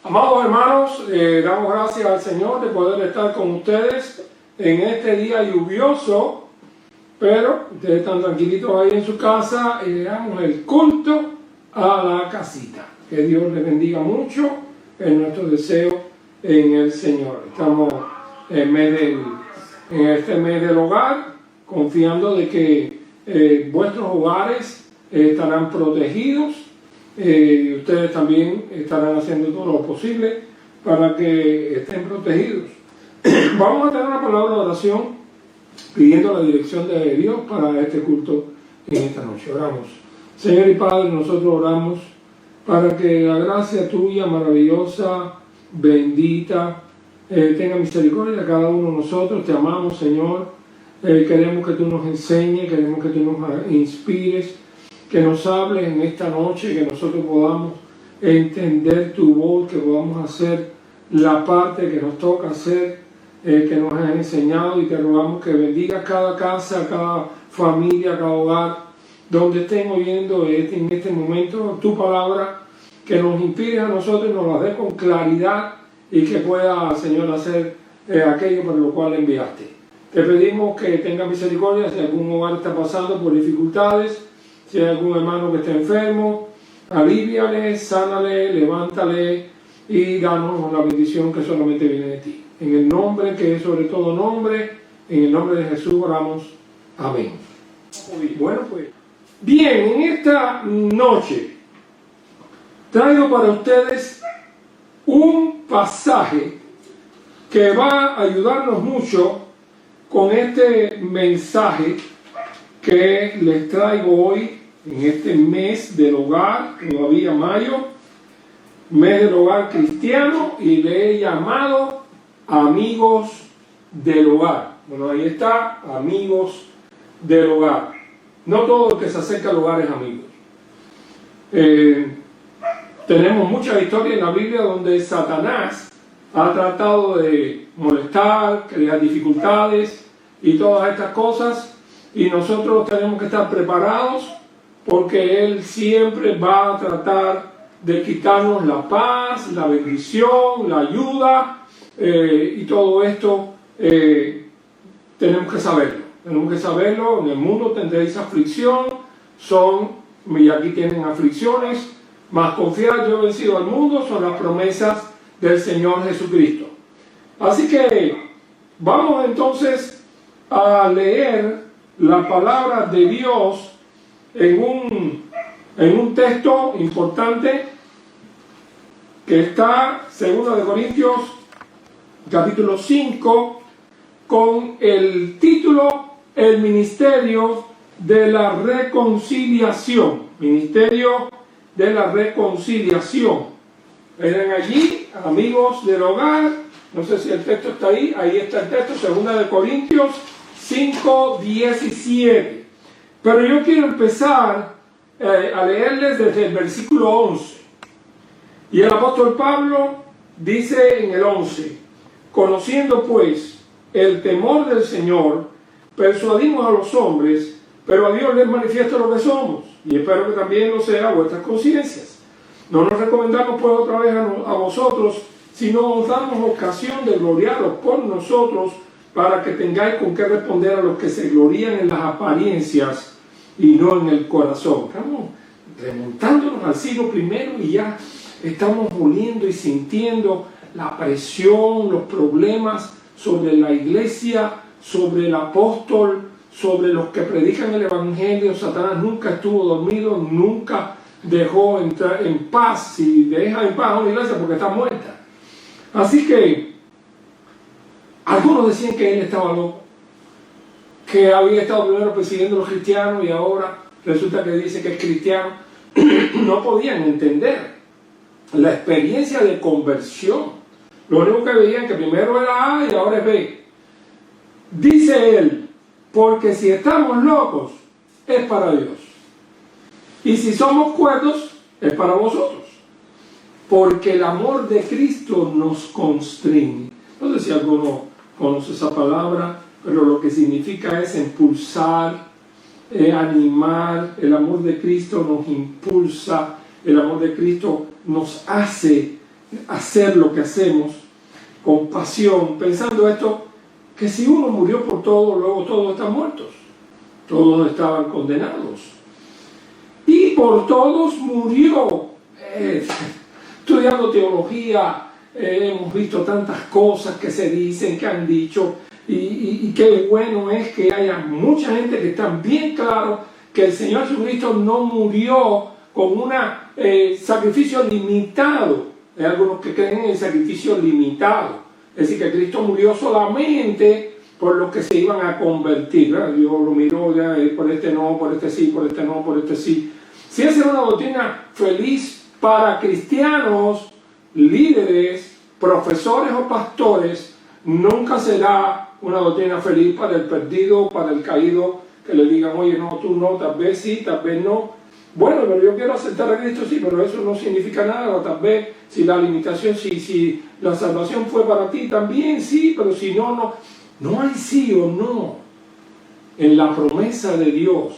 Amados hermanos, damos gracias al Señor de poder estar con ustedes en este día lluvioso, pero ustedes están tranquilitos ahí en su casa y le damos el culto a la casita. Que Dios les bendiga mucho en nuestro deseo en el Señor. Estamos en este mes del hogar, confiando de que vuestros hogares estarán protegidos. Ustedes también estarán haciendo todo lo posible para que estén protegidos. Vamos a tener una palabra de oración pidiendo la dirección de Dios para este culto en esta noche. Oramos. Señor y Padre, nosotros oramos para que la gracia tuya maravillosa, bendita, tenga misericordia de cada uno de nosotros. Te amamos, Señor. Queremos que tú nos enseñes, queremos que tú nos inspires, que nos hables en esta noche, que nosotros podamos entender tu voz, que podamos hacer la parte que nos toca hacer, que nos has enseñado, y te rogamos que bendiga cada casa, cada familia, cada hogar, donde estén oyendo en este momento tu palabra, que nos inspire a nosotros y nos la dé con claridad y que pueda, Señor, hacer aquello para lo cual enviaste. Te pedimos que tenga misericordia si algún hogar está pasando por dificultades, si hay algún hermano que esté enfermo, alivíale, sánale, levántale y danos la bendición que solamente viene de ti. En el nombre que es sobre todo nombre, en el nombre de Jesús oramos. Amén. Bueno, pues, bien, en esta noche traigo para ustedes un pasaje que va a ayudarnos mucho con este mensaje que les traigo hoy en este mes del hogar, todavía mayo, mes del hogar cristiano, y le he llamado amigos del hogar. Bueno, ahí está, amigos del hogar. No todo el que se acerca al hogar es amigo. Tenemos muchas historias en la Biblia donde Satanás ha tratado de molestar, crear dificultades y todas estas cosas, y nosotros tenemos que estar preparados porque él siempre va a tratar de quitarnos la paz, la bendición, la ayuda, y todo esto tenemos que saberlo. Tenemos que saberlo. En el mundo tendréis aflicción, y aquí tienen aflicciones, mas confiad, yo he vencido al mundo, son las promesas del Señor Jesucristo. Así que vamos entonces a leer la palabra de Dios en un texto importante que está 2 de Corintios capítulo 5 con el título El ministerio de la reconciliación. Ministerio de la reconciliación. Ven allí, amigos del hogar, no sé si el texto está ahí está el texto, 2 de Corintios 5:17. Pero yo quiero empezar a leerles desde el versículo 11. Y el apóstol Pablo dice en el 11: conociendo pues el temor del Señor, persuadimos a los hombres, pero a Dios les manifiesto lo que somos, y espero que también lo sea a vuestras conciencias. No nos recomendamos pues otra vez a vosotros, sino os damos ocasión de gloriaros por nosotros, para que tengáis con qué responder a los que se glorían en las apariencias y no en el corazón. Estamos remontándonos al siglo I y ya estamos oliendo y sintiendo la presión, los problemas sobre la iglesia, sobre el apóstol, sobre los que predican el evangelio. Satanás nunca estuvo dormido, nunca dejó entrar en paz. Si deja en paz a una iglesia, porque está muerta. Así que algunos decían que él estaba loco, que había estado primero persiguiendo a los cristianos y ahora resulta que dice que es cristiano. No podían entender la experiencia de conversión. Lo único que veían que primero era A y ahora es B. Dice él: porque si estamos locos es para Dios, y si somos cuerdos es para vosotros, porque el amor de Cristo nos constriñe. No sé si alguno conoce esa palabra, pero lo que significa es impulsar, animar. El amor de Cristo nos impulsa, el amor de Cristo nos hace hacer lo que hacemos con pasión, pensando esto, que si uno murió por todo, luego todos están muertos. Todos estaban condenados. Y por todos murió. Estudiando teología, hemos visto tantas cosas que se dicen, que han dicho, y qué bueno es que haya mucha gente que está bien claro que el Señor Jesucristo no murió con un sacrificio limitado. Hay algunos que creen en el sacrificio limitado. Es decir, que Cristo murió solamente por los que se iban a convertir. ¿Verdad? Dios lo miró, ya, por este no, por este sí, por este no, por este sí. Si esa es una doctrina feliz para cristianos, líderes, profesores o pastores, nunca será una doctrina feliz para el perdido, para el caído, que le digan, oye, no, tú no, tal vez sí, tal vez no. Bueno, pero yo quiero aceptar a Cristo, sí, pero eso no significa nada. Tal vez si la limitación, si la salvación fue para ti, también sí, pero si no, no. No hay sí o no en la promesa de Dios.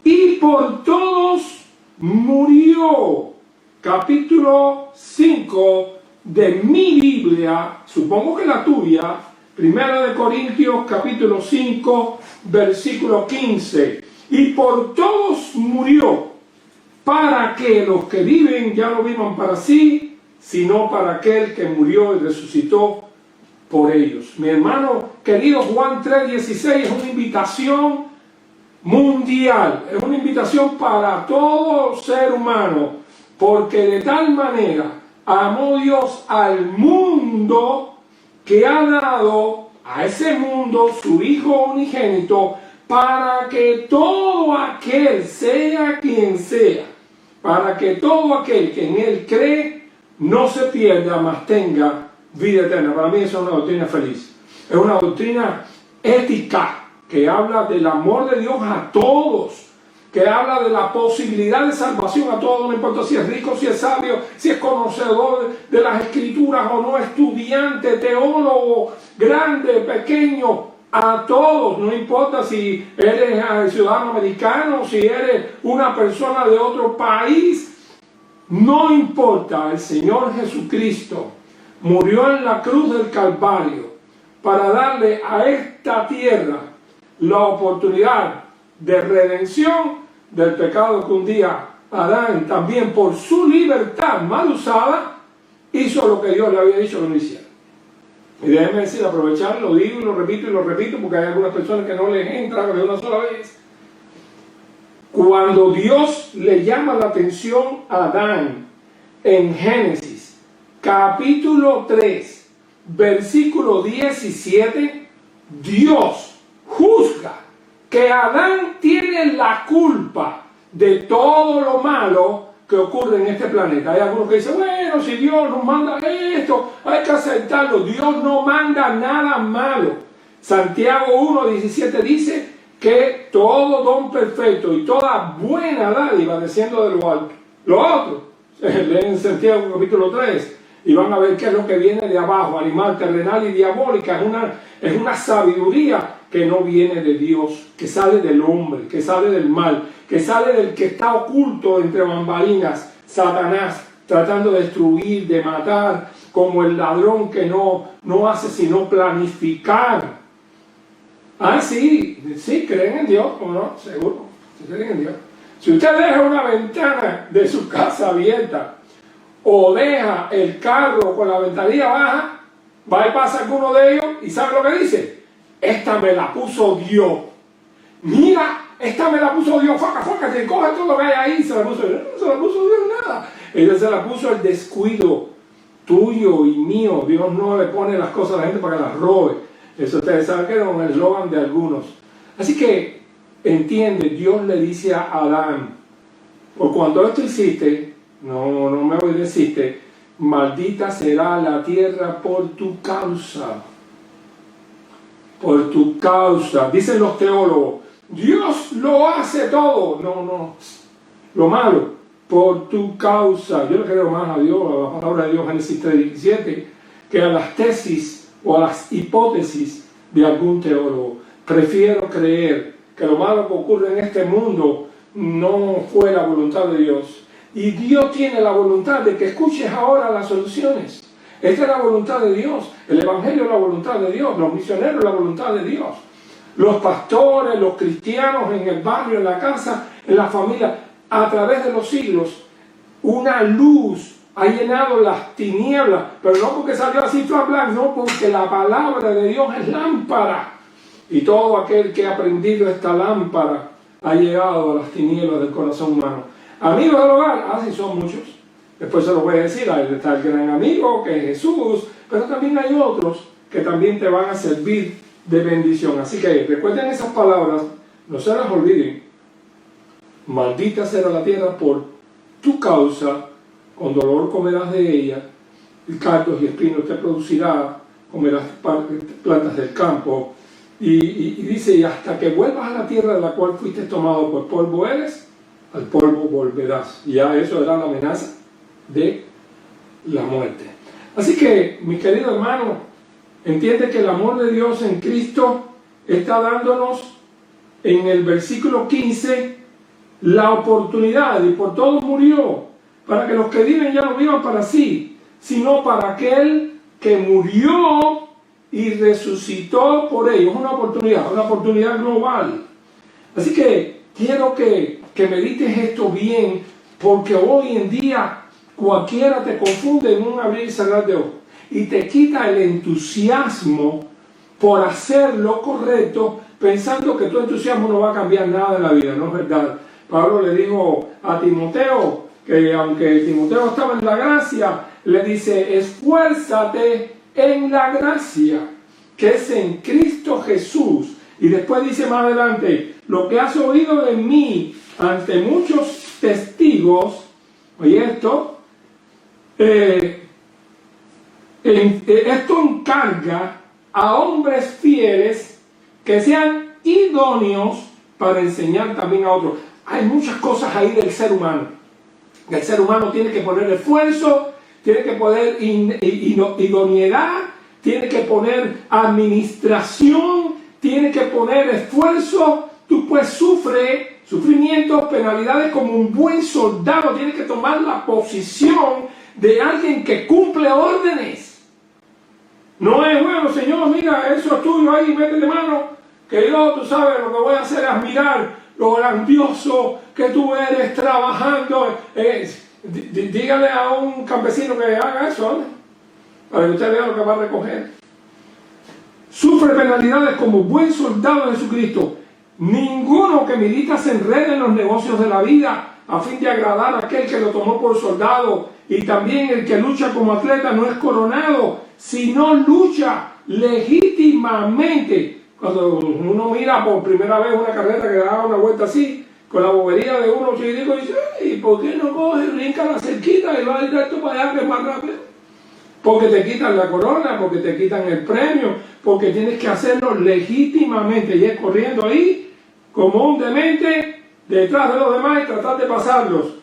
Y por todos murió. Capítulo 5 de mi Biblia, supongo que la tuya, 1 Corintios capítulo 5, versículo 15. Y por todos murió, para que los que viven ya no vivan para sí, sino para aquel que murió y resucitó por ellos. Mi hermano querido, Juan 3:16 es una invitación mundial, es una invitación para todo ser humano, porque de tal manera amó Dios al mundo que ha dado a ese mundo su Hijo unigénito, para que todo aquel, sea quien sea, para que todo aquel que en Él cree no se pierda, mas tenga vida eterna. Para mí eso es una doctrina feliz. Es una doctrina ética que habla del amor de Dios a todos, que habla de la posibilidad de salvación a todos, no importa si es rico, si es sabio, si es conocedor de las escrituras o no, estudiante, teólogo, grande, pequeño, a todos, no importa si eres ciudadano americano, si eres una persona de otro país, no importa, el Señor Jesucristo murió en la cruz del Calvario para darle a esta tierra la oportunidad de redención del pecado que un día Adán, también por su libertad mal usada, hizo lo que Dios le había dicho que no hiciera. Y déjenme decir, aprovechar, lo digo y lo repito, porque hay algunas personas que no les entra de una sola vez. Cuando Dios le llama la atención a Adán en Génesis, capítulo 3, versículo 17, Dios juzga que Adán tiene la culpa de todo lo malo que ocurre en este planeta. Hay algunos que dicen, bueno, si Dios nos manda esto, hay que aceptarlo. Dios no manda nada malo. Santiago 1:17 dice que todo don perfecto y toda buena dádiva desciende de lo alto. Lo otro, leen Santiago capítulo 3 y van a ver qué es lo que viene de abajo, animal, terrenal y diabólica. Es una sabiduría que no viene de Dios, que sale del hombre, que sale del mal, que sale del que está oculto entre bambalinas, Satanás, tratando de destruir, de matar, como el ladrón que no hace sino planificar. Ah, sí, creen en Dios, ¿o no? Seguro, sí creen en Dios. Si usted deja una ventana de su casa abierta, o deja el carro con la ventanilla baja, va y pasa alguno de ellos, y ¿sabe lo que dice? Esta me la puso Dios. Mira, esta me la puso Dios, foca, te coge todo lo que hay ahí, se la puso Dios. No se la puso Dios nada. Ella se la puso el descuido tuyo y mío. Dios no le pone las cosas a la gente para que las robe. Eso ustedes saben que era un eslogan de algunos. Así que, entiende, Dios le dice a Adán, por cuando esto hiciste, no me obedeciste, maldita será la tierra por tu causa. Por tu causa. Dicen los teólogos, Dios lo hace todo. No. Lo malo, por tu causa. Yo le creo más a Dios, a la palabra de Dios, Génesis 3:17, que a las tesis o a las hipótesis de algún teólogo. Prefiero creer que lo malo que ocurre en este mundo no fue la voluntad de Dios. Y Dios tiene la voluntad de que escuches ahora las soluciones. Esta es la voluntad de Dios. El Evangelio es la voluntad de Dios. Los misioneros es la voluntad de Dios. Los pastores, los cristianos en el barrio, en la casa, en la familia, a través de los siglos, una luz ha llenado las tinieblas, pero no porque salió así blanco, no, porque la palabra de Dios es lámpara. Y todo aquel que ha aprendido esta lámpara ha llegado a las tinieblas del corazón humano. Amigos del hogar, así son muchos. Después se los voy a decir, ahí está el gran amigo que es Jesús, pero también hay otros que también te van a servir de bendición. Así que recuerden esas palabras, no se las olviden. Maldita será la tierra por tu causa, con dolor comerás de ella, y cardos y espinos te producirá, comerás plantas del campo. Y dice, y hasta que vuelvas a la tierra de la cual fuiste tomado por polvo eres, al polvo volverás. Y ya eso era la amenaza de la muerte. Así que, mi querido hermano, entiende que el amor de Dios en Cristo está dándonos en el versículo 15 la oportunidad, y por todo murió, para que los que viven ya no vivan para sí, sino para aquel que murió y resucitó por ellos. Una oportunidad global. Así que quiero que medites esto bien, porque hoy en día cualquiera te confunde en un abrir y cerrar de ojos y te quita el entusiasmo por hacer lo correcto, pensando que tu entusiasmo no va a cambiar nada en la vida. No es verdad. Pablo le dijo a Timoteo que aunque Timoteo estaba en la gracia, le dice, esfuérzate en la gracia que es en Cristo Jesús. Y después dice más adelante, lo que has oído de mí ante muchos testigos, oye esto, esto encarga a hombres fieles que sean idóneos para enseñar también a otros. Hay muchas cosas ahí del ser humano. El ser humano tiene que poner esfuerzo, tiene que poner idoneidad, tiene que poner administración, tiene que poner esfuerzo. Tú pues sufrimientos, penalidades como un buen soldado. Tienes que tomar la posición de alguien que cumple órdenes. No es, bueno, Señor, mira, eso es tuyo ahí, métele mano, que yo, tú sabes, lo que voy a hacer es admirar lo grandioso que tú eres trabajando. Dígale a un campesino que haga eso, ¿no? Para que usted vea lo que va a recoger. Sufre penalidades como buen soldado de Jesucristo. Ninguno que milita se enrede en los negocios de la vida a fin de agradar a aquel que lo tomó por soldado. Y también el que lucha como atleta no es coronado, sino lucha legítimamente. Cuando uno mira por primera vez una carrera que da una vuelta así, con la bobería de uno chiquitico, dice, ¿y por qué no coge, brinca la cerquita y va directo para allá que es más rápido? Porque te quitan la corona, porque te quitan el premio, porque tienes que hacerlo legítimamente y es corriendo ahí como un demente detrás de los demás y tratar de pasarlos.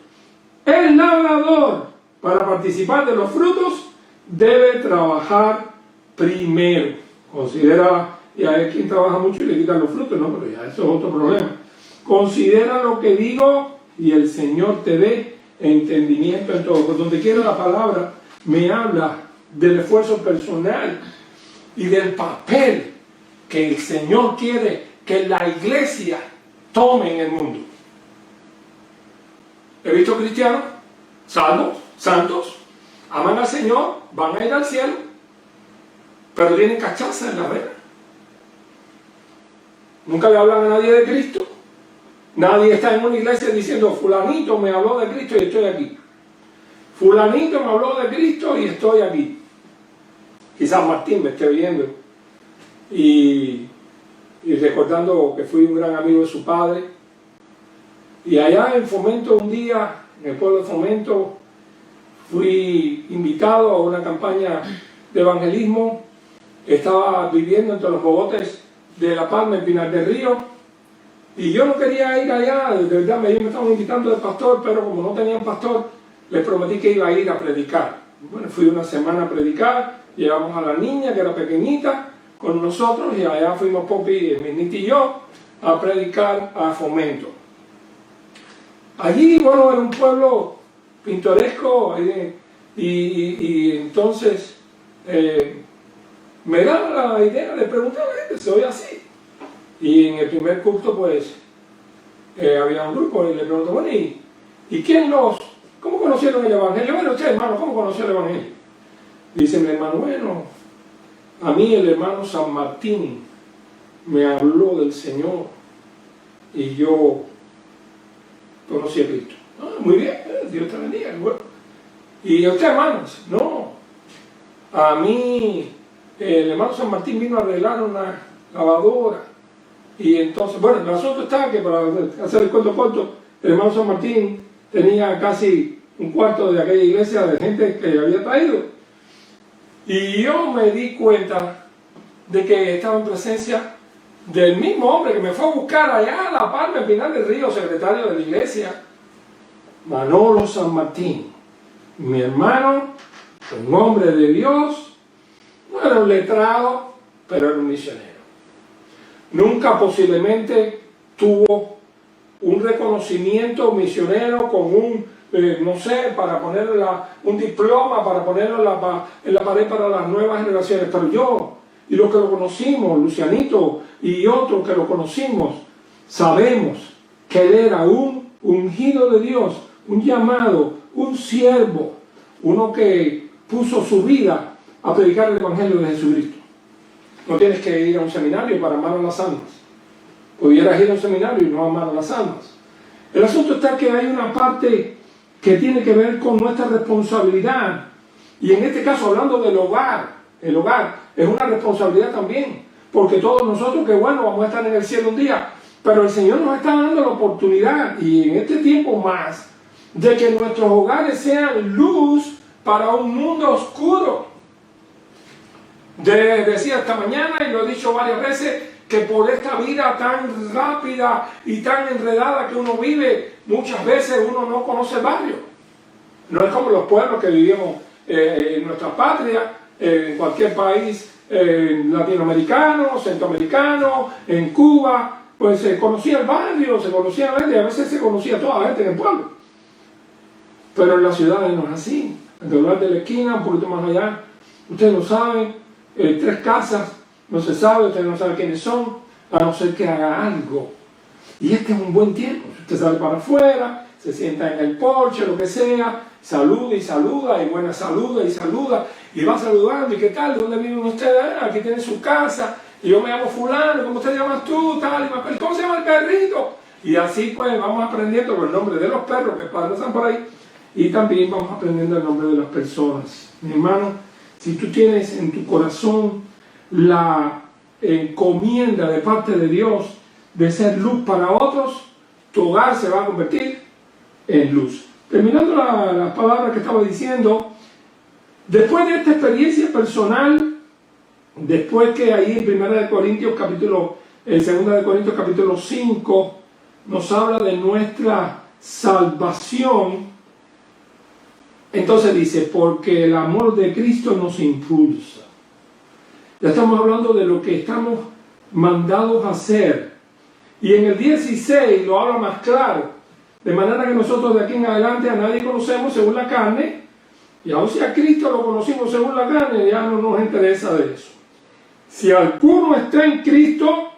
El labrador, para participar de los frutos, debe trabajar primero. Considera, y hay quien trabaja mucho y le quitan los frutos, no, pero ya eso es otro problema. Considera lo que digo y el Señor te dé entendimiento en todo. Por donde quiera la palabra me habla del esfuerzo personal y del papel que el Señor quiere que la iglesia tome en el mundo. He visto cristianos, salvos, santos, aman al Señor, van a ir al cielo, pero tienen cachaza en la vena. Nunca le hablan a nadie de Cristo. Nadie está en una iglesia diciendo, fulanito me habló de Cristo y estoy aquí. Fulanito me habló de Cristo y estoy aquí. Quizás Martín me esté viendo y recordando que fui un gran amigo de su padre. Y allá en Fomento un día, en el pueblo de Fomento, fui invitado a una campaña de evangelismo. Estaba viviendo entre los bogotes de La Palma, en Pinar del Río, y yo no quería ir allá. De verdad, ellos me estaban invitando de pastor, pero como no tenían pastor, les prometí que iba a ir a predicar. Bueno, fui una semana a predicar, llevamos a la niña que era pequeñita con nosotros y allá fuimos Popi, Minita y yo a predicar a Fomento. Allí, bueno, era un pueblo pintoresco, y entonces me da la idea de preguntar a la gente, ¿soy así? Y en el primer culto, pues, había un grupo y le pregunto, bueno, ¿y cómo conocieron el Evangelio? Bueno, usted, hermano, ¿cómo conoció el Evangelio? Dice mi hermano, bueno, a mí el hermano San Martín me habló del Señor y yo conocí a Cristo. Ah, muy bien, Dios te bendiga. Bueno. ¿Y usted, hermanos? No, a mí el hermano San Martín vino a arreglar una lavadora. Y entonces, bueno, el asunto está que, para hacer el cuento corto, el hermano San Martín tenía casi un cuarto de aquella iglesia de gente que había traído. Y yo me di cuenta de que estaba en presencia del mismo hombre que me fue a buscar allá a La Palma, en Pinar del Río, secretario de la iglesia, Manolo San Martín. Mi hermano, un hombre de Dios, no era un letrado, pero era un misionero. Nunca posiblemente tuvo un reconocimiento misionero con un, no sé, para ponerle un diploma, para ponerlo en la pared para las nuevas generaciones. Pero yo, y los que lo conocimos, Lucianito y otros que lo conocimos, sabemos que él era un ungido de Dios, un llamado, un siervo, uno que puso su vida a predicar el Evangelio de Jesucristo. No tienes que ir a un seminario para amar a las almas. Pudieras ir a un seminario y no amar a las almas. El asunto está que hay una parte que tiene que ver con nuestra responsabilidad. Y en este caso, hablando del hogar, el hogar es una responsabilidad también. Porque todos nosotros, que bueno, vamos a estar en el cielo un día. Pero el Señor nos está dando la oportunidad, y en este tiempo más, de que nuestros hogares sean luz para un mundo oscuro. Decía esta mañana, y lo he dicho varias veces, que por esta vida tan rápida y tan enredada que uno vive, muchas veces uno no conoce el barrio. No es como los pueblos que vivimos en nuestra patria, en cualquier país latinoamericano, centroamericano, en Cuba, pues se conocía el barrio, se conocía la gente, y a veces se conocía toda la gente en el pueblo. Pero en las ciudades no es así. En el lugar de la esquina, un poquito más allá, ustedes lo saben, 3 casas, no se sabe, usted no sabe quiénes son, a no ser que haga algo. Y este es un buen tiempo. Usted sale para afuera, se sienta en el porche, lo que sea, saluda y saluda, y buena saluda y saluda, y va saludando, y qué tal, ¿dónde viven ustedes? Aquí tienen su casa, y yo me llamo fulano, ¿cómo te llamas tú? Tal, y ¿cómo se llama el perrito? Y así pues vamos aprendiendo los nombres de los perros que pasan por ahí, y también vamos aprendiendo el nombre de las personas. Mi hermano, si tú tienes en tu corazón la encomienda de parte de Dios de ser luz para otros, tu hogar se va a convertir en luz. Terminando las palabras que estaba diciendo, después de esta experiencia personal, después que ahí en 2 Corintios capítulo 5 nos habla de nuestra salvación, entonces dice, porque el amor de Cristo nos impulsa. Ya estamos hablando de lo que estamos mandados a hacer. Y en el 16 lo habla más claro. De manera que nosotros de aquí en adelante a nadie conocemos según la carne. Y aun si a Cristo lo conocimos según la carne, ya no nos interesa de eso. Si alguno está en Cristo,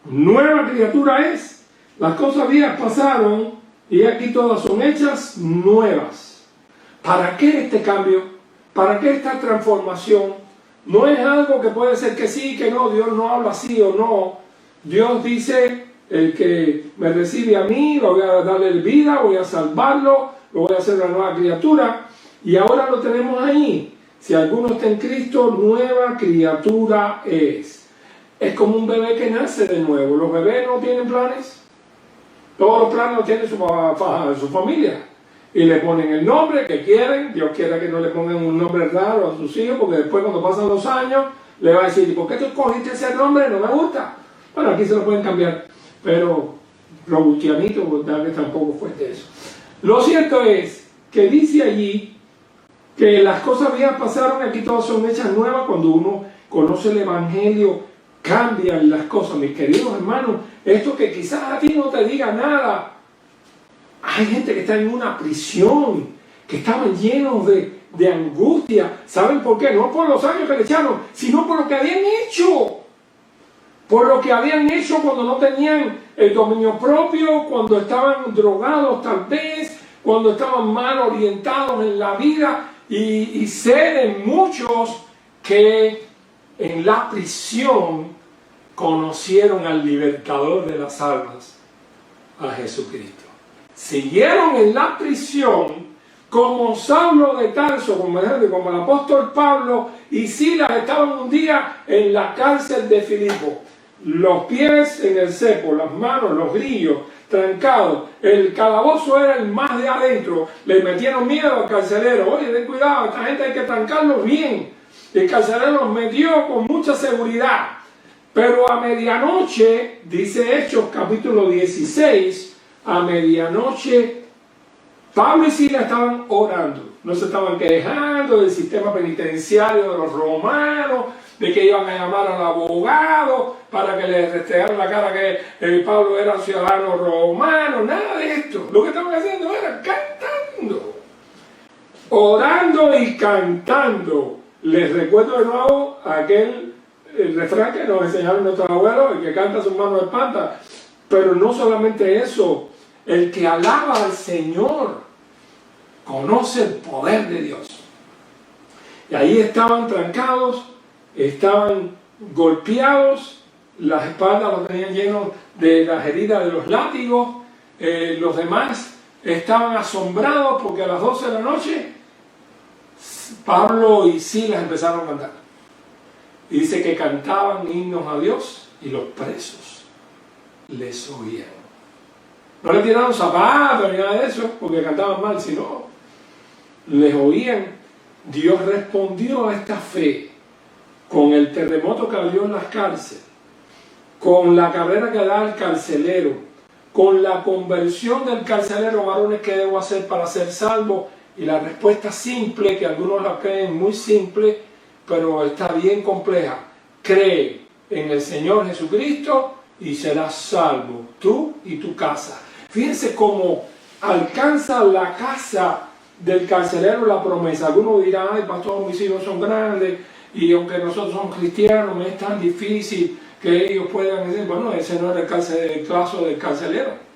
nueva criatura es. Las cosas viejas pasaron y aquí todas son hechas nuevas. ¿Para qué este cambio? ¿Para qué esta transformación? No es algo que puede ser que sí, que no. Dios no habla sí o no. Dios dice, el que me recibe a mí, lo voy a darle vida, voy a salvarlo, lo voy a hacer una nueva criatura. Y ahora lo tenemos ahí. Si alguno está en Cristo, nueva criatura es. Es como un bebé que nace de nuevo. Los bebés no tienen planes. Todos los planes los tiene su familia. Y le ponen el nombre que quieren. Dios quiera que no le pongan un nombre raro a sus hijos, porque después cuando pasan los años le va a decir, ¿por qué tú cogiste ese nombre? No me gusta. Bueno, aquí se lo pueden cambiar, pero Robustianito, tal vez tampoco fue de eso. Lo cierto es que dice allí que las cosas viejas pasaron, aquí todas son hechas nuevas. Cuando uno conoce el Evangelio, cambian las cosas. Mis queridos hermanos, esto que quizás a ti no te diga nada, hay gente que está en una prisión, que estaban llenos de angustia. ¿Saben por qué? No por los años que le echaron, sino por lo que habían hecho. Por lo que habían hecho cuando no tenían el dominio propio, cuando estaban drogados tal vez, cuando estaban mal orientados en la vida. Y sé de muchos que en la prisión conocieron al libertador de las almas, a Jesucristo. Siguieron en la prisión como Saulo de Tarso, como el apóstol Pablo y Silas estaban un día en la cárcel de Filipo. Los pies en el cepo, las manos, los grillos trancados. El calabozo era el más de adentro. Le metieron miedo al carcelero. Oye, ten cuidado, esta gente hay que trancarlos bien. El carcelero los metió con mucha seguridad. Pero a medianoche, dice Hechos capítulo 16, a medianoche, Pablo y Silas estaban orando. No se estaban quejando del sistema penitenciario de los romanos, de que iban a llamar al abogado para que les restregaran la cara que Pablo era ciudadano romano, nada de esto. Lo que estaban haciendo era cantando, orando y cantando. Les recuerdo de nuevo aquel refrán que nos enseñaron nuestros abuelos: el que canta sus manos espanta. Pero no solamente eso, el que alaba al Señor conoce el poder de Dios. Y ahí estaban trancados, estaban golpeados, las espaldas los tenían llenos de las heridas de los látigos. Los demás estaban asombrados porque a las 12 de la noche Pablo y Silas empezaron a cantar. Y dice que cantaban himnos a Dios y los presos les oían. No le tiraron zapatos ni nada de eso porque cantaban mal, sino les oían. Dios respondió a esta fe con el terremoto que había en las cárceles, con la carrera que da el carcelero, con la conversión del carcelero: varones, ¿qué debo hacer para ser salvo? Y la respuesta simple, que algunos la creen muy simple, pero está bien compleja: cree en el Señor Jesucristo y serás salvo, tú y tu casa. Fíjense cómo alcanza la casa del carcelero la promesa. Algunos dirán: ay, pastor, mis hijos son grandes y aunque nosotros somos cristianos, me es tan difícil que ellos puedan decir. Bueno, ese no era el caso del carcelero.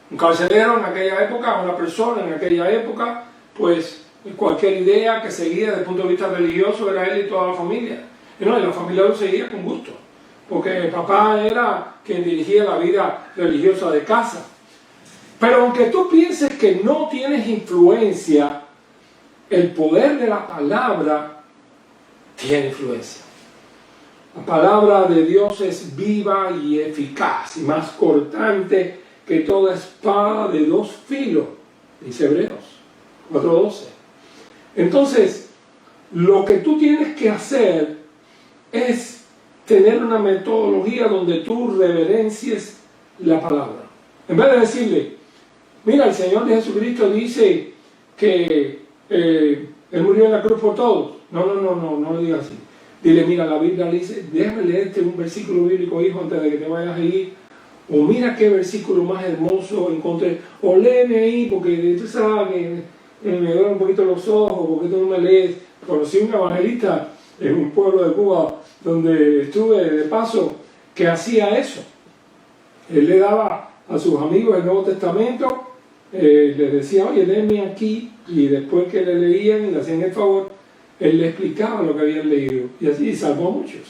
Un carcelero en aquella época, una persona en aquella época, pues cualquier idea que seguía desde el punto de vista religioso era él y toda la familia. Y no, y la familia lo seguía con gusto, porque el papá era quien dirigía la vida religiosa de casa. Pero aunque tú pienses que no tienes influencia, el poder de la palabra tiene influencia. La palabra de Dios es viva y eficaz, y más cortante que toda espada de dos filos, dice Hebreos 4:12. Entonces, lo que tú tienes que hacer es tener una metodología donde tú reverencies la palabra. En vez de decirle: mira, el Señor de Jesucristo dice que Él murió en la cruz por todos. No le digas así. Dile: mira, la Biblia dice, déjame leerte un versículo bíblico, hijo, antes de que te vayas a ir. O mira qué versículo más hermoso encontré. O léeme ahí, porque tú sabes que me duelen un poquito los ojos, porque tú no me lees. Conocí un evangelista en un pueblo de Cuba donde estuve de paso, que hacía eso. Él le daba a sus amigos el Nuevo Testamento, les decía: oye, léeme aquí, y después que le leían y le hacían el favor, él le explicaba lo que habían leído, y así salvó a muchos.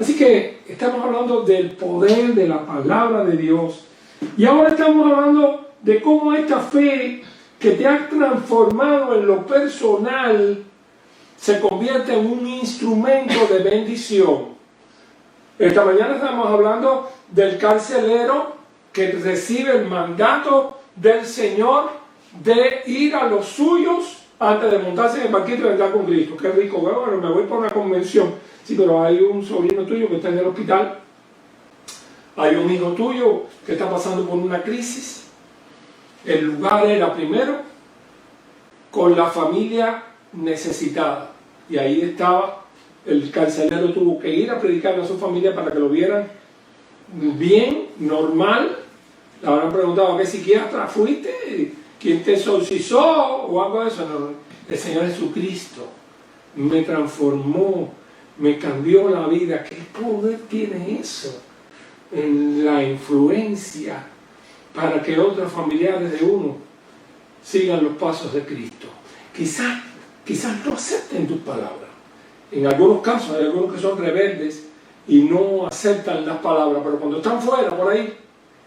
Así que estamos hablando del poder de la palabra de Dios, y ahora estamos hablando de cómo esta fe que te ha transformado en lo personal se convierte en un instrumento de bendición. Esta mañana estamos hablando del carcelero que recibe el mandato del Señor de ir a los suyos antes de montarse en el barquito y entrar con Cristo. Qué rico, bueno, me voy por una convención. Sí, pero hay un sobrino tuyo que está en el hospital, hay un hijo tuyo que está pasando por una crisis. El lugar era primero con la familia necesitada, y ahí estaba. El carcelero tuvo que ir a predicarle a su familia para que lo vieran bien, normal. Le habrán preguntado: ¿a qué psiquiatra fuiste? quien te exorcizó o algo de eso. No, el Señor Jesucristo me transformó, me cambió la vida. ¿Qué poder tiene eso en la influencia para que otros familiares de uno sigan los pasos de Cristo? Quizás no acepten tus palabras. En algunos casos hay algunos que son rebeldes y no aceptan las palabras, pero cuando están fuera por ahí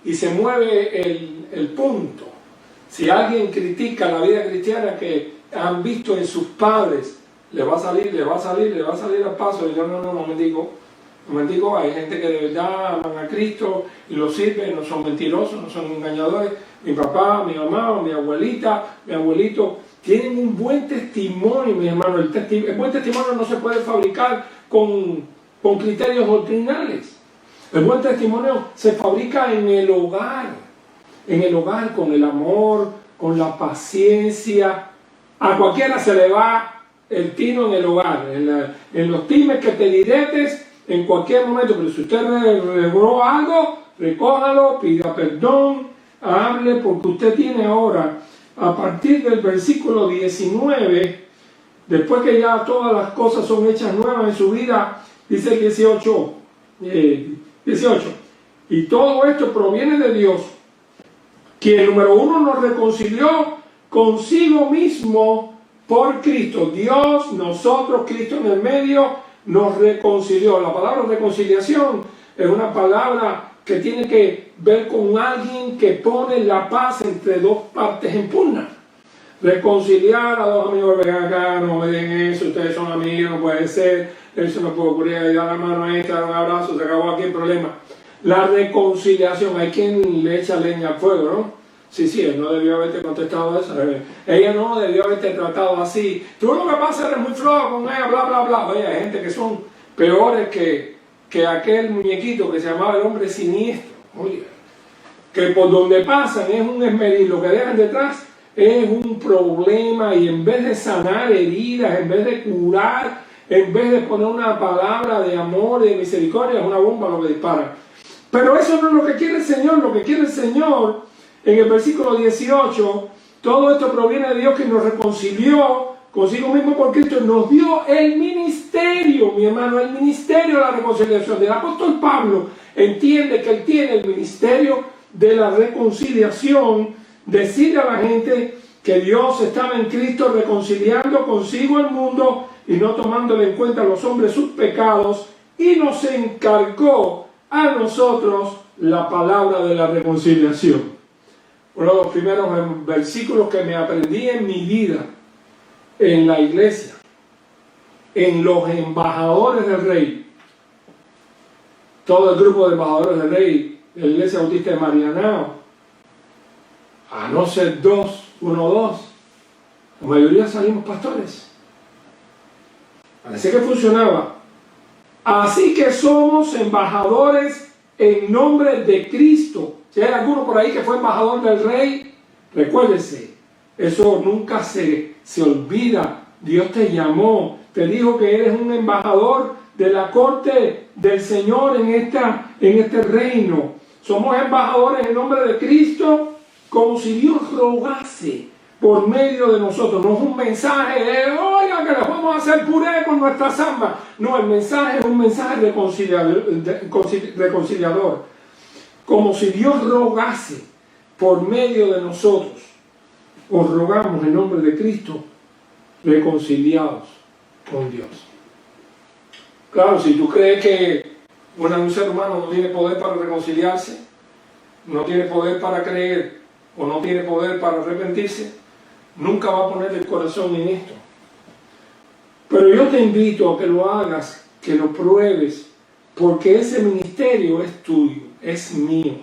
y se mueve el punto, si alguien critica la vida cristiana que han visto en sus padres, le va a salir al paso. Y yo no mendigo, hay gente que de verdad aman a Cristo y lo sirven, no son mentirosos, no son engañadores. Mi papá, mi mamá, mi abuelita, mi abuelito tienen un buen testimonio, mi hermano. El buen testimonio no se puede fabricar con criterios doctrinales. El buen testimonio se fabrica en el hogar, con el amor, con la paciencia. A cualquiera se le va el tino en el hogar, en los times que te diretes en cualquier momento. Pero si usted logró algo, recójalo, pida perdón, hable, porque usted tiene ahora, a partir del versículo 19, después que ya todas las cosas son hechas nuevas en su vida, dice el 18, y todo esto proviene de Dios, quien número uno nos reconcilió consigo mismo por Cristo. Dios, nosotros, Cristo en el medio, nos reconcilió. La palabra reconciliación es una palabra que tiene que ver con alguien que pone la paz entre dos partes en pugna. Reconciliar a dos amigos, vengan acá, no me den eso, ustedes son amigos, no puede ser, eso no puede ocurrir, ahí da la mano a esta, da un abrazo, se acabó aquí el problema. La reconciliación, hay quien le echa leña al fuego, ¿no? Sí, él no debió haberte contestado eso, ella no debió haberte tratado así, tú lo que pasa eres muy flojo con ella, bla, bla, bla. Oye, hay gente que son peores que aquel muñequito que se llamaba el hombre siniestro. Oye, que por donde pasan es un esmeril, lo que dejan detrás es un problema, y en vez de sanar heridas, en vez de curar, en vez de poner una palabra de amor y de misericordia, es una bomba lo que dispara. Pero eso no es lo que quiere el Señor. Lo que quiere el Señor, en el versículo 18, todo esto proviene de Dios, que nos reconcilió consigo mismo por Cristo, nos dio el ministerio, mi hermano, el ministerio de la reconciliación. El apóstol Pablo entiende que él tiene el ministerio de la reconciliación, decirle a la gente que Dios estaba en Cristo reconciliando consigo el mundo y no tomándole en cuenta a los hombres sus pecados, y nos encargó a nosotros la palabra de la reconciliación. Uno de los primeros versículos que me aprendí en mi vida en la iglesia, en los embajadores del Rey, todo el grupo de embajadores del Rey de la Iglesia Bautista de Marianao, a no ser uno o dos, la mayoría salimos pastores. Así que funcionaba. Así que somos embajadores en nombre de Cristo. Si hay alguno por ahí que fue embajador del Rey, recuérdese, eso nunca se olvida. Dios te llamó, te dijo que eres un embajador de la corte del Señor en este reino. Somos embajadores en nombre de Cristo, como si Dios rogase por medio de nosotros. No es un mensaje de, oiga, que les vamos a hacer puré con nuestra samba. No, el mensaje es un mensaje reconciliador. Como si Dios rogase por medio de nosotros. Os rogamos en nombre de Cristo, reconciliados con Dios. Claro, si tú crees que un ser humano no tiene poder para reconciliarse, no tiene poder para creer, o no tiene poder para arrepentirse, nunca va a poner el corazón en esto. Pero yo te invito a que lo hagas, que lo pruebes, porque ese ministerio es tuyo, es mío.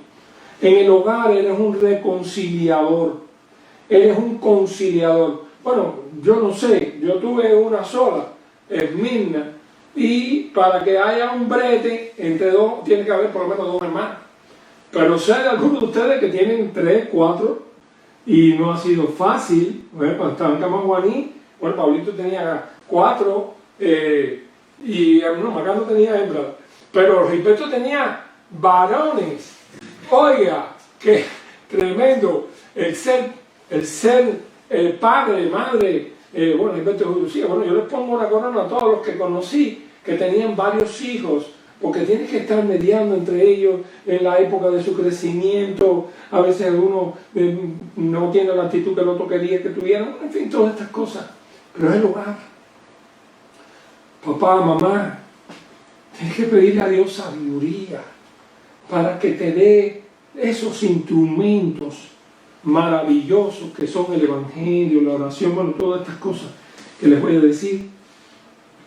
En el hogar eres un reconciliador, eres un conciliador. Bueno, yo no sé, yo tuve una sola, Esmirna, y para que haya un brete entre dos, tiene que haber por lo menos dos hermanos. Pero sé de algunos de ustedes que tienen 3, 4, y no ha sido fácil. Bueno, cuando estaba en Camaguaní, bueno, Pablito tenía 4, y no, Macá no tenía hembra, pero Ripeto tenía varones. Oiga, qué tremendo el ser el ser padre, madre, bueno, yo les pongo una corona a todos los que conocí que tenían varios hijos, porque tienes que estar mediando entre ellos en la época de su crecimiento. A veces uno no tiene la actitud que el otro quería que tuviera, en fin, todas estas cosas. Pero es el hogar. Papá, mamá, tienes que pedirle a Dios sabiduría para que te dé esos instrumentos maravillosos que son el Evangelio, la oración, bueno, todas estas cosas que les voy a decir,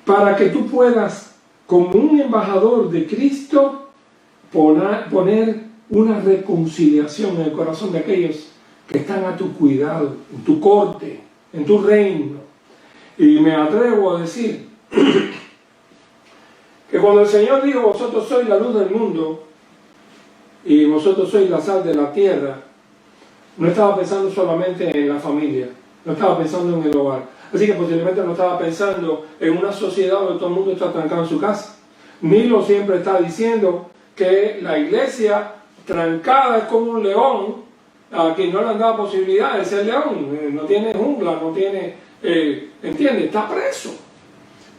para que tú puedas, como un embajador de Cristo, poner una reconciliación en el corazón de aquellos que están a tu cuidado, en tu corte, en tu reino. Y me atrevo a decir que cuando el Señor dijo, vosotros sois la luz del mundo y vosotros sois la sal de la tierra, no estaba pensando solamente en la familia, no estaba pensando en el hogar. Así que posiblemente no estaba pensando en una sociedad donde todo el mundo está trancado en su casa. Nilo siempre está diciendo que la iglesia trancada es como un león a quien no le han dado posibilidad de ser león. No tiene jungla, no tiene, ¿entiende? Está preso.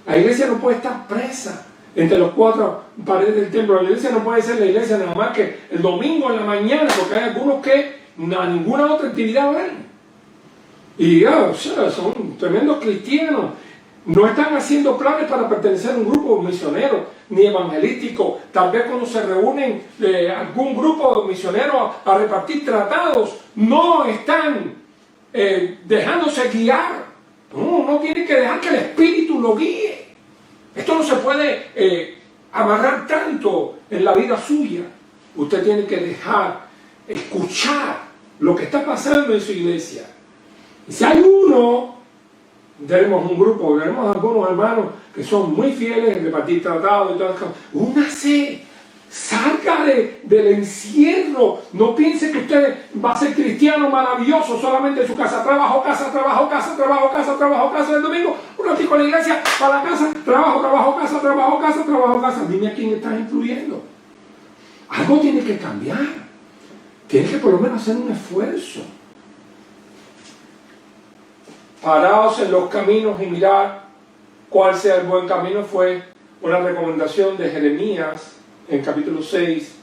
La iglesia no puede estar presa entre los cuatro paredes del templo. La iglesia no puede ser la iglesia nada más que el domingo en la mañana, porque hay algunos que a ninguna otra actividad van. Y son tremendos cristianos. No están haciendo planes para pertenecer a un grupo misionero ni evangelístico. Tal vez cuando se reúnen algún grupo de misioneros a repartir tratados, no están dejándose guiar. No tiene que dejar que el Espíritu lo guíe. Esto no se puede amarrar tanto en la vida suya. Usted tiene que dejar escuchar lo que está pasando en su iglesia. Y si hay uno, tenemos un grupo, tenemos algunos hermanos que son muy fieles en repartir tratados y todas las cosas. Únase, salga del encierro. No piense que usted va a ser cristiano maravilloso solamente en su casa. Trabajo, casa, trabajo, casa, trabajo, casa, trabajo, casa. El domingo, un ratito a la iglesia, para la casa, trabajo, trabajo, casa, trabajo, casa, trabajo, casa. Dime a quién estás influyendo. Algo tiene que cambiar. Tienes que por lo menos hacer un esfuerzo. Paraos en los caminos y mirad cuál sea el buen camino. Fue una recomendación de Jeremías en capítulo 6,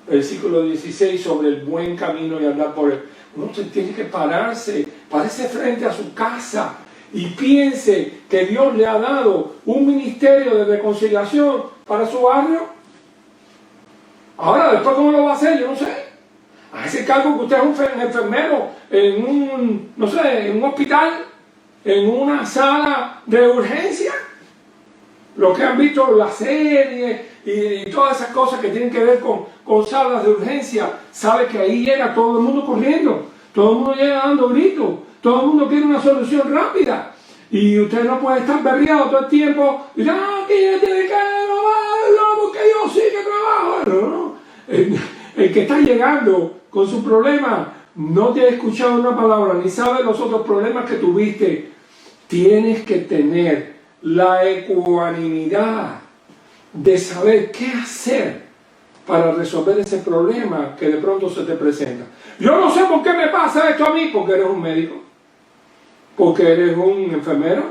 versículo 16, sobre el buen camino y andar por él. Uno tiene que pararse frente a su casa y piense que Dios le ha dado un ministerio de reconciliación para su barrio. Ahora, después, ¿cómo lo va a hacer? Yo no sé. A ese cargo que usted es un enfermero en un hospital, en una sala de urgencia. Los que han visto la serie y todas esas cosas que tienen que ver con salas de urgencia, sabe que ahí llega todo el mundo corriendo, todo el mundo llega dando gritos, todo el mundo quiere una solución rápida. Y usted no puede estar berreado todo el tiempo y que ella tiene que trabajar, porque yo sí que trabajo. No. El que está llegando con su problema no te ha escuchado una palabra, ni sabe los otros problemas que tuviste. Tienes que tener la ecuanimidad de saber qué hacer para resolver ese problema que de pronto se te presenta. Yo no sé por qué me pasa esto a mí, porque eres un médico, porque eres un enfermero.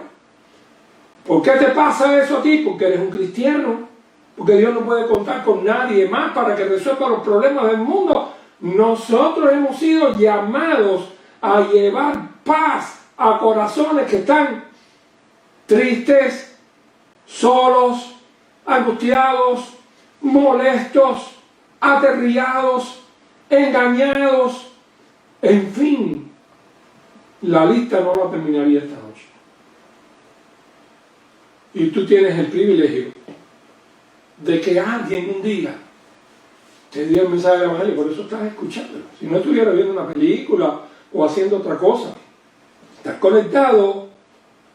¿Por qué te pasa eso a ti? Porque eres un cristiano, porque Dios no puede contar con nadie más para que resuelva los problemas del mundo. Nosotros hemos sido llamados a llevar paz a corazones que están tristes, solos, angustiados, molestos, aterriados, engañados. En fin, la lista no la terminaría esta noche. Y tú tienes el privilegio de que alguien un día te dio el mensaje del Evangelio, por eso estás escuchándolo. Si no estuviera viendo una película o haciendo otra cosa, estás conectado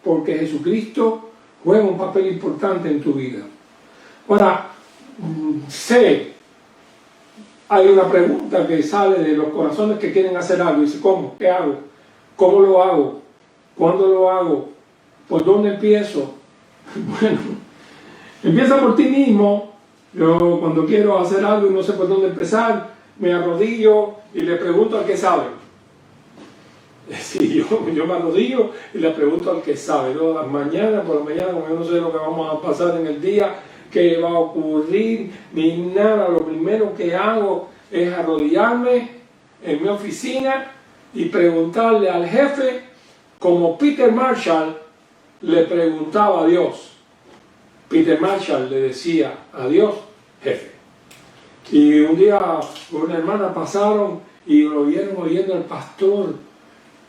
porque Jesucristo juega un papel importante en tu vida. Ahora, hay una pregunta que sale de los corazones que quieren hacer algo. Dice, ¿cómo? ¿Qué hago? ¿Cómo lo hago? ¿Cuándo lo hago? ¿Por dónde empiezo? Bueno, empieza por ti mismo. Yo cuando quiero hacer algo y no sé por dónde empezar, me arrodillo y le pregunto al que sabe. Sí, yo me arrodillo y le pregunto al que sabe, todas las mañanas, por la mañana, como yo no sé lo que vamos a pasar en el día, qué va a ocurrir, ni nada. Lo primero que hago es arrodillarme en mi oficina y preguntarle al jefe, como Peter Marshall le preguntaba a Dios. Peter Marshall le decía a Dios, jefe. Y un día una hermana pasaron y lo vieron oyendo al pastor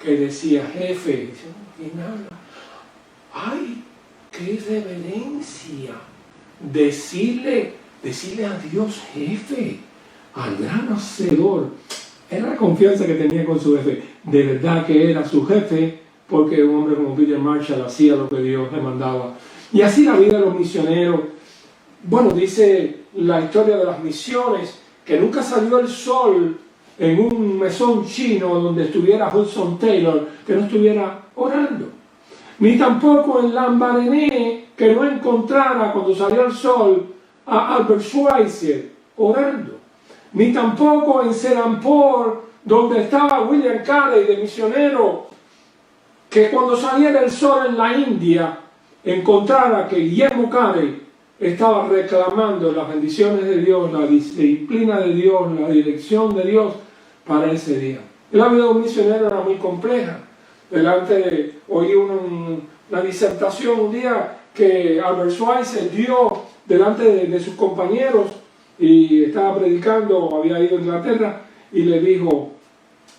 que decía, jefe. Y nada. ¡Ay, qué reverencia! Decirle a Dios, jefe, al gran hacedor. Era la confianza que tenía con su jefe. De verdad que era su jefe, porque un hombre como Peter Marshall hacía lo que Dios le mandaba. Y así la vida de los misioneros. Bueno, dice la historia de las misiones, que nunca salió el sol en un mesón chino donde estuviera Hudson Taylor, que no estuviera orando. Ni tampoco en Lambaréné, que no encontrara cuando salió el sol a Albert Schweitzer orando. Ni tampoco en Serampore, donde estaba William Carey de misionero, que cuando saliera el sol en la India, encontrara que Guillermo Carey estaba reclamando las bendiciones de Dios, la disciplina de Dios, la dirección de Dios para ese día. La vida de un misionero era muy compleja. Oí una disertación un día que Albert Schweitzer dio delante de sus compañeros y estaba predicando, había ido a Inglaterra y le dijo,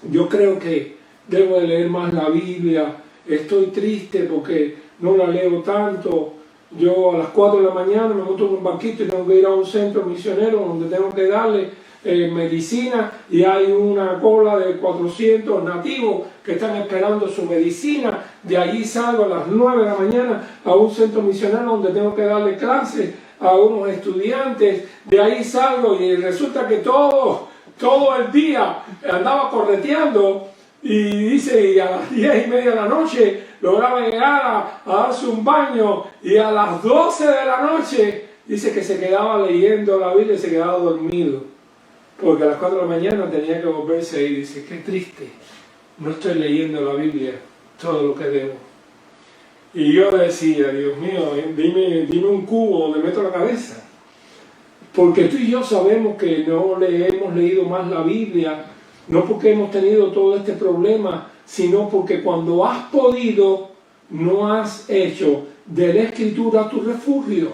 yo creo que debo de leer más la Biblia, estoy triste porque no la leo tanto. Yo a las 4 de la mañana me monto en un banquito y tengo que ir a un centro misionero donde tengo que darle medicina y hay una cola de 400 nativos que están esperando su medicina. De allí salgo a las 9 de la mañana a un centro misionero donde tengo que darle clases a unos estudiantes. De ahí salgo y resulta que todo el día andaba correteando. Y dice, y a las 10:30 de la noche lograba llegar a darse un baño y a las 12 de la noche dice que se quedaba leyendo la Biblia y se quedaba dormido. Porque a las 4 de la mañana tenía que volverse y dice, qué triste, no estoy leyendo la Biblia todo lo que debo. Y yo decía, Dios mío, dime un cubo donde meto la cabeza. Porque tú y yo sabemos que no le hemos leído más la Biblia, no porque hemos tenido todo este problema, sino porque cuando has podido, no has hecho de la Escritura tu refugio.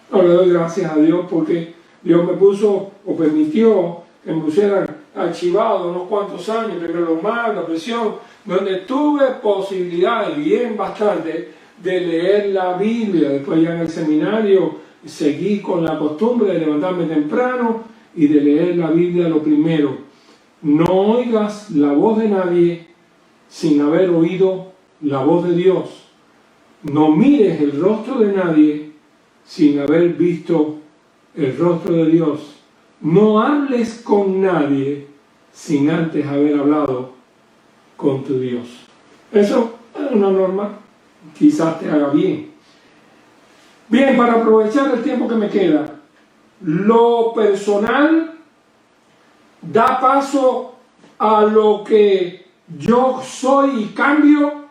Ahora le doy gracias a Dios porque Dios me puso o permitió que me pusieran archivado unos cuantos años, primero los más, la presión, donde tuve posibilidad, bien bastante, de leer la Biblia. Después ya en el seminario seguí con la costumbre de levantarme temprano y de leer la Biblia lo primero. No oigas la voz de nadie sin haber oído la voz de Dios. No mires el rostro de nadie sin haber visto el rostro de Dios. No hables con nadie sin antes haber hablado con tu Dios. Eso es una norma, quizás te haga bien. Bien, para aprovechar el tiempo que me queda, lo personal da paso a lo que yo soy y cambio,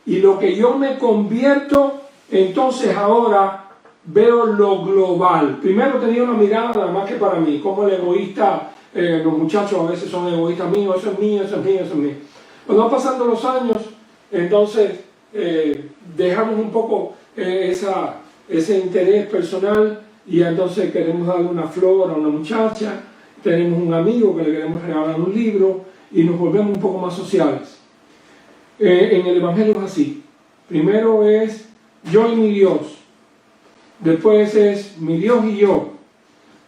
y lo que yo me convierto, entonces ahora veo lo global. Primero tenía una mirada nada más que para mí, como el egoísta, los muchachos a veces son egoístas míos, eso es mío, eso es mío, eso es mío. Cuando van pasando los años, entonces dejamos un poco ese interés personal y entonces queremos darle una flor a una muchacha, tenemos un amigo que le queremos regalar un libro y nos volvemos un poco más sociales. En el Evangelio es así. Primero es yo y mi Dios. Después es mi Dios y yo.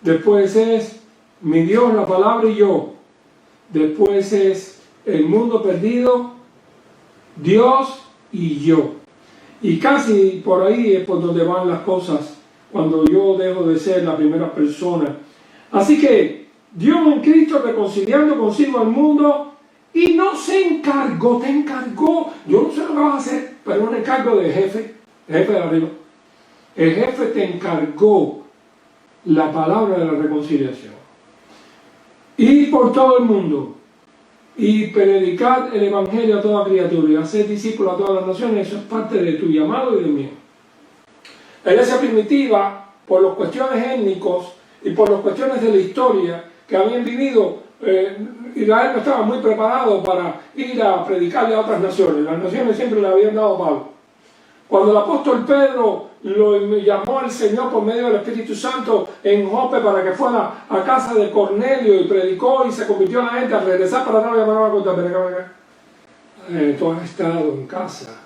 Después es mi Dios, la palabra y yo. Después es el mundo perdido, Dios y yo. Y casi por ahí es por donde van las cosas cuando yo dejo de ser la primera persona. Así que Dios en Cristo reconciliando consigo al mundo y no se encargó, te encargó. Yo no sé lo que vas a hacer, pero un encargo del jefe, el jefe de arriba. El jefe te encargó la palabra de la reconciliación. Ir por todo el mundo y predicar el Evangelio a toda criatura y hacer discípulos a todas las naciones. Eso es parte de tu llamado y del mío. La iglesia primitiva, por las cuestiones étnicos y por las cuestiones de la historia que habían vivido, Israel no estaba muy preparado para ir a predicarle a otras naciones. Las naciones siempre le habían dado palo. Cuando el apóstol Pedro lo llamó al Señor por medio del Espíritu Santo en Jope para que fuera a casa de Cornelio y predicó y se convirtió la gente, al regresar para atrás le llamaron a contar, tú has estado en casa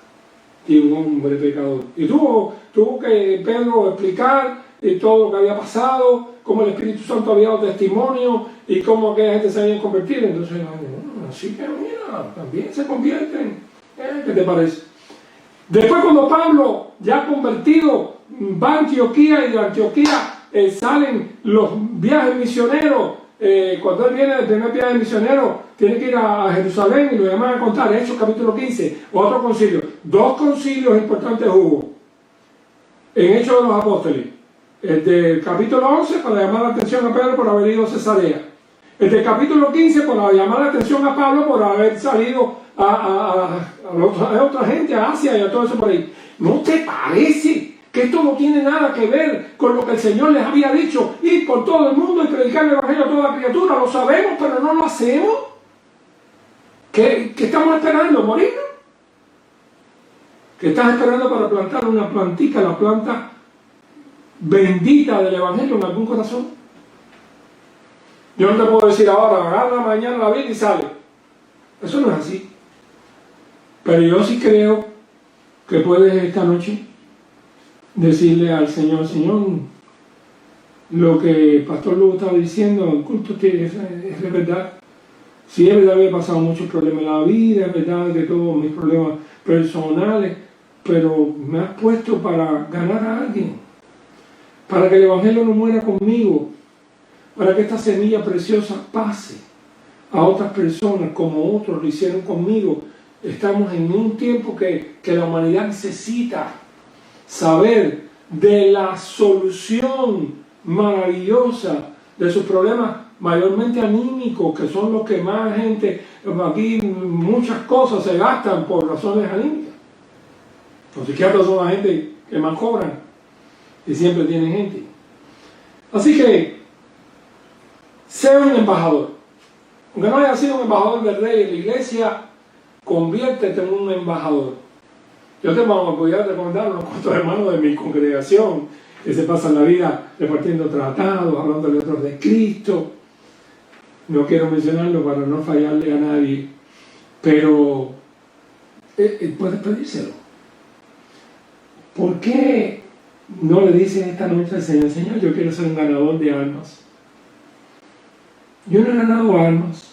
de un hombre pecador. Y tuvo que Pedro explicar todo lo que había pasado, cómo el Espíritu Santo había dado testimonio y cómo aquella gente se había convertido. Entonces, así que mira, también se convierten. ¿Qué te parece? Después, cuando Pablo, ya convertido, va a Antioquía y de Antioquía salen los viajes misioneros. Cuando él viene del primer viaje misionero, tiene que ir a Jerusalén y lo llaman a contar. Hechos capítulo 15, otro concilio. 2 concilios importantes hubo en Hechos de los Apóstoles. El del capítulo 11 para llamar la atención a Pedro por haber ido a Cesarea. El del capítulo 15 para llamar la atención a Pablo por haber salido a otra gente, a Asia y a todo eso por ahí. ¿No te parece que esto no tiene nada que ver con lo que el Señor les había dicho? Ir por todo el mundo y predicar el Evangelio a toda criatura. Lo sabemos, pero no lo hacemos. ¿Qué estamos esperando? ¿Morirnos? ¿Qué estás esperando para plantar una plantica, la planta bendita del Evangelio en algún corazón? Yo no te puedo decir ahora, agarra mañana la Biblia y sale. Eso no es así. Pero yo sí creo que puedes esta noche decirle al Señor, Señor, lo que el Pastor Lugo estaba diciendo, el culto es verdad. Sí, es verdad que he pasado muchos problemas en la vida, es verdad que todos mis problemas personales, pero me has puesto para ganar a alguien, para que el Evangelio no muera conmigo, para que esta semilla preciosa pase a otras personas como otros lo hicieron conmigo. Estamos en un tiempo que la humanidad necesita saber de la solución maravillosa de sus problemas, mayormente anímicos, que son los que más gente, aquí muchas cosas se gastan por razones anímicas. Los psiquiatras son la gente que más cobran y siempre tienen gente. Así que, sea un embajador. Aunque no haya sido un embajador del rey en la iglesia, conviértete en un embajador. Yo te voy a recomendar unos cuantos hermanos de mi congregación que se pasan la vida repartiendo tratados, hablando de otros de Cristo. No quiero mencionarlo para no fallarle a nadie, pero puedes pedírselo. ¿Por qué no le dicen esta noche al Señor, Señor, yo quiero ser un ganador de almas? Yo no he ganado almas.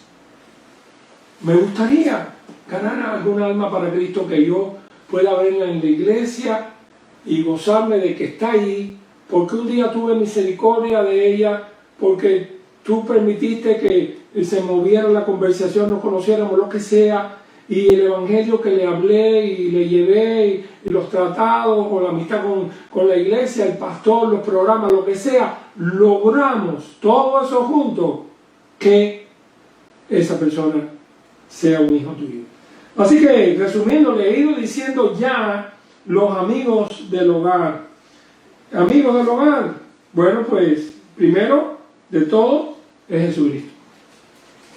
Me gustaría ganar algún alma para Cristo, que yo pueda verla en la iglesia y gozarme de que está ahí, porque un día tuve misericordia de ella, porque tú permitiste que se moviera la conversación, nos conociéramos, lo que sea, y el evangelio que le hablé y le llevé, y los tratados, o la amistad con la iglesia, el pastor, los programas, lo que sea, logramos todo eso juntos, que esa persona sea un hijo tuyo. Así que, resumiendo, le he ido diciendo ya los amigos del hogar. Amigos del hogar, bueno, pues, primero de todo es Jesucristo.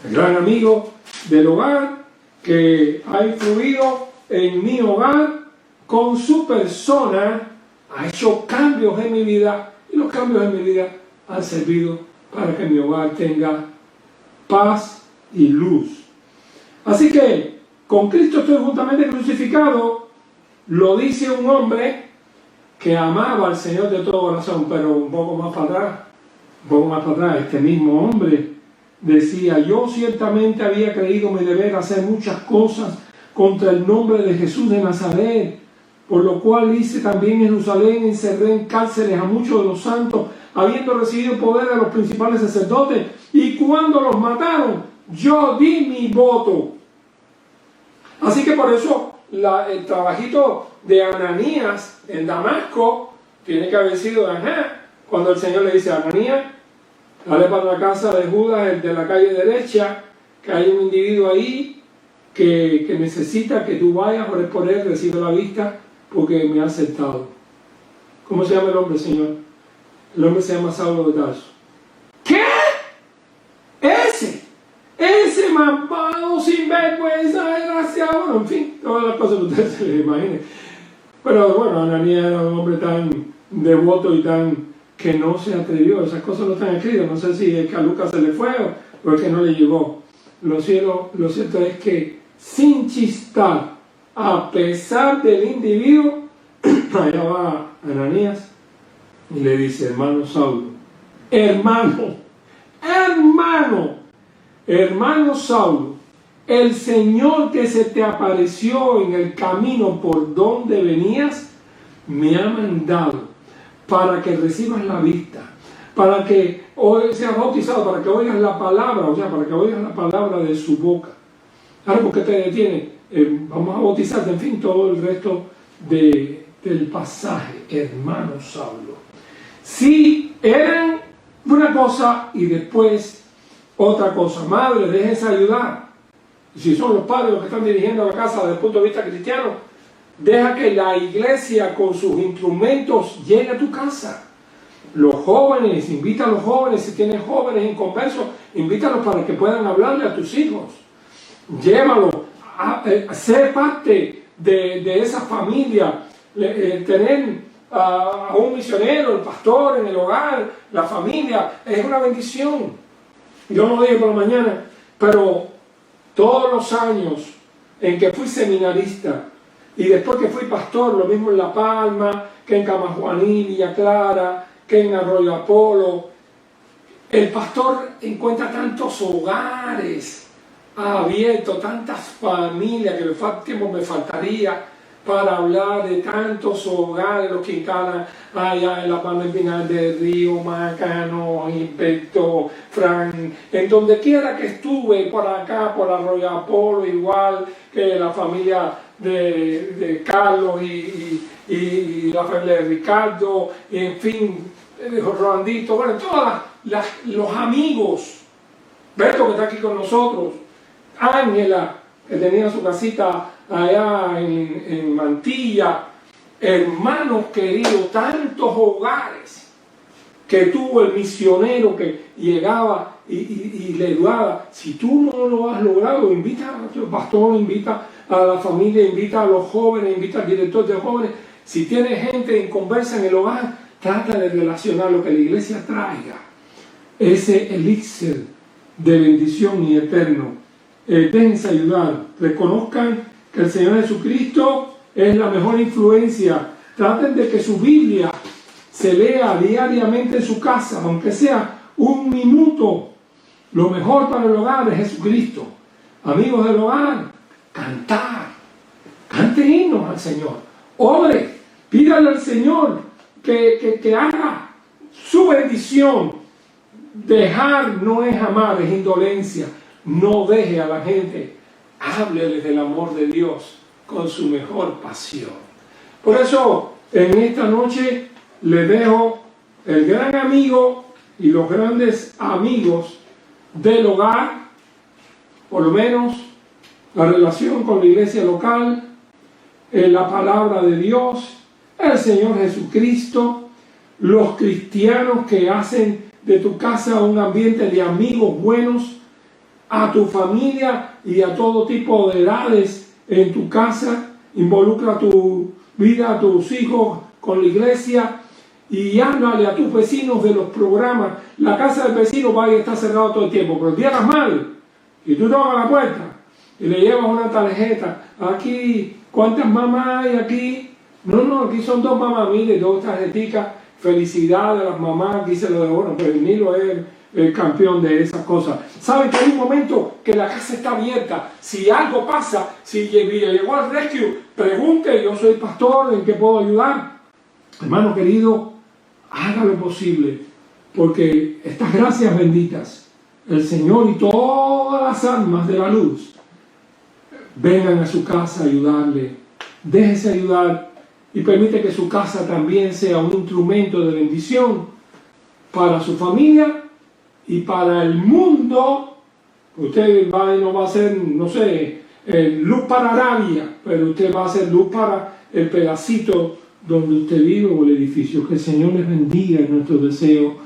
El gran amigo del hogar que ha influido en mi hogar con su persona, ha hecho cambios en mi vida, y los cambios en mi vida han servido para que mi hogar tenga paz y luz. Así que, con Cristo estoy juntamente crucificado, lo dice un hombre que amaba al Señor de todo corazón, pero un poco más para atrás, este mismo hombre decía, yo ciertamente había creído mi deber hacer muchas cosas contra el nombre de Jesús de Nazaret, por lo cual hice también en Jerusalén, encerré en cárceles a muchos de los santos, habiendo recibido poder de los principales sacerdotes, y cuando los mataron, yo di mi voto. Así que por eso el trabajito de Ananías en Damasco tiene que haber sido cuando el Señor le dice a Ananías, dale para la casa de Judas, el de la calle derecha, que hay un individuo ahí que necesita que tú vayas, ores por él, recibe la vista porque me ha aceptado. ¿Cómo se llama el hombre, Señor? El hombre se llama Saulo de Tarso. ¿Qué? Ese malvado, sinvergüenza, desgraciado, bueno, en fin, todas las cosas que ustedes se les imaginen. Pero bueno, Ananías era un hombre tan devoto y tan que no se atrevió, esas cosas no están escritas, no sé si es que a Lucas se le fue o es que no le llegó. Lo cierto es que sin chistar, a pesar del individuo, allá va Ananías y le dice: hermano Saulo, hermano Saulo, el Señor que se te apareció en el camino por donde venías, me ha mandado para que recibas la vista, para que seas bautizado, para que oigas la palabra, o sea, para que oigas la palabra de su boca. Ahora, ¿por qué te detiene? Vamos a bautizarte, en fin, todo el resto del pasaje, hermano Saulo. Si eran una cosa y después otra cosa. Madre, déjense ayudar. Y si son los padres los que están dirigiendo la casa desde el punto de vista cristiano, deja que la iglesia con sus instrumentos llegue a tu casa. Los jóvenes, invita a los jóvenes, si tienes jóvenes inconversos, invítalos para que puedan hablarle a tus hijos. Llévalos, ser parte de esa familia, tener a un misionero, el pastor en el hogar, la familia, es una bendición. Yo no lo dije por la mañana, pero todos los años en que fui seminarista y después que fui pastor, lo mismo en La Palma, que en Camajuaní, Villa Clara, que en Arroyo Apolo, el pastor encuentra tantos hogares abiertos, tantas familias, que tiempo me faltaría para hablar de tantos hogares, los que encaran allá en La Palma Espinal del Río, Macano, Inspector, Fran, en donde quiera que estuve, por acá, por Arroyo Apolo, igual que la familia de Carlos y la familia de Ricardo, y en fin, Rolandito, bueno, todos los amigos, Beto que está aquí con nosotros, Ángela, que tenía su casita allá en Mantilla, hermanos queridos, tantos hogares que tuvo el misionero que llegaba y le ayudaba. Si tú no lo has logrado, invita a tu pastor, invita a la familia, invita a los jóvenes, invita al director de jóvenes. Si tienes gente en conversa en el hogar, trata de relacionar lo que la iglesia traiga, ese elixir de bendición y eterno. Déjense ayudar, reconozcan que el Señor Jesucristo es la mejor influencia. Traten de que su Biblia se lea diariamente en su casa, aunque sea un minuto. Lo mejor para el hogar es Jesucristo. Amigos del hogar, cantar, cante himnos al Señor, ore, pídale al Señor que haga su bendición. Dejar no es amar, es indolencia. No deje a la gente, hábleles del amor de Dios con su mejor pasión. Por eso, en esta noche le dejo el gran amigo y los grandes amigos del hogar, por lo menos la relación con la iglesia local, la palabra de Dios, el Señor Jesucristo, los cristianos que hacen de tu casa un ambiente de amigos buenos, a tu familia y a todo tipo de edades en tu casa. Involucra tu vida, a tus hijos con la iglesia y háblale a tus vecinos de los programas. La casa del vecino va y está cerrado todo el tiempo, pero el día las mal y tú tocas la puerta y le llevas una tarjeta. Aquí, ¿cuántas mamás hay aquí? No, aquí son 2 mamás, mire, 2 tarjeticas. Felicidades a las mamás, aquí se lo de bueno, pero el Nilo es el campeón de esas cosas. ¿Saben que hay un momento que la casa está abierta? Si algo pasa, si llegó al rescue, pregunte, yo soy pastor, ¿en qué puedo ayudar? Hermano querido, haga lo posible, porque estas gracias benditas, el Señor y todas las almas de la luz, vengan a su casa a ayudarle. Déjese ayudar y permite que su casa también sea un instrumento de bendición para su familia y para el mundo Usted va y no va a ser, no sé, luz para Arabia, pero usted va a ser luz para el pedacito donde usted vive o el edificio. Que el Señor les bendiga en nuestro deseo,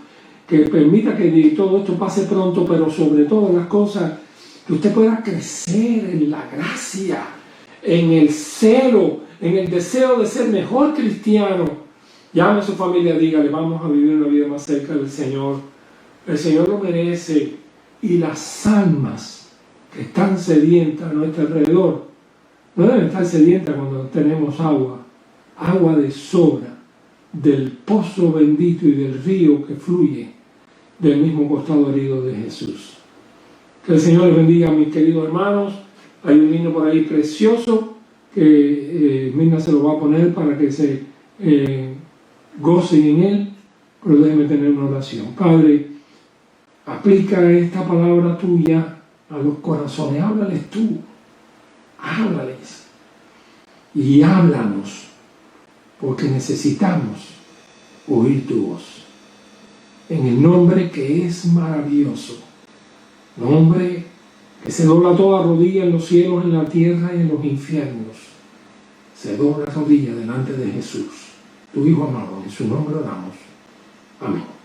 que permita que todo esto pase pronto, pero sobre todas las cosas, que usted pueda crecer en la gracia, en el celo, en el deseo de ser mejor cristiano. Llame a su familia, dígale, vamos a vivir una vida más cerca del Señor. El Señor lo merece, y las almas que están sedientas a nuestro alrededor no deben estar sedientas cuando tenemos agua de sobra del pozo bendito y del río que fluye del mismo costado herido de Jesús. Que el Señor les bendiga, mis queridos hermanos. Hay un himno por ahí precioso que Mirna se lo va a poner para que se gocen en él, pero déjenme tener una oración. Padre, aplica esta palabra tuya a los corazones. Háblales tú, háblales y háblanos, porque necesitamos oír tu voz. En el nombre que es maravilloso, nombre que se dobla toda rodilla en los cielos, en la tierra y en los infiernos, se dobla rodilla delante de Jesús, tu Hijo amado. En su nombre oramos. Amén.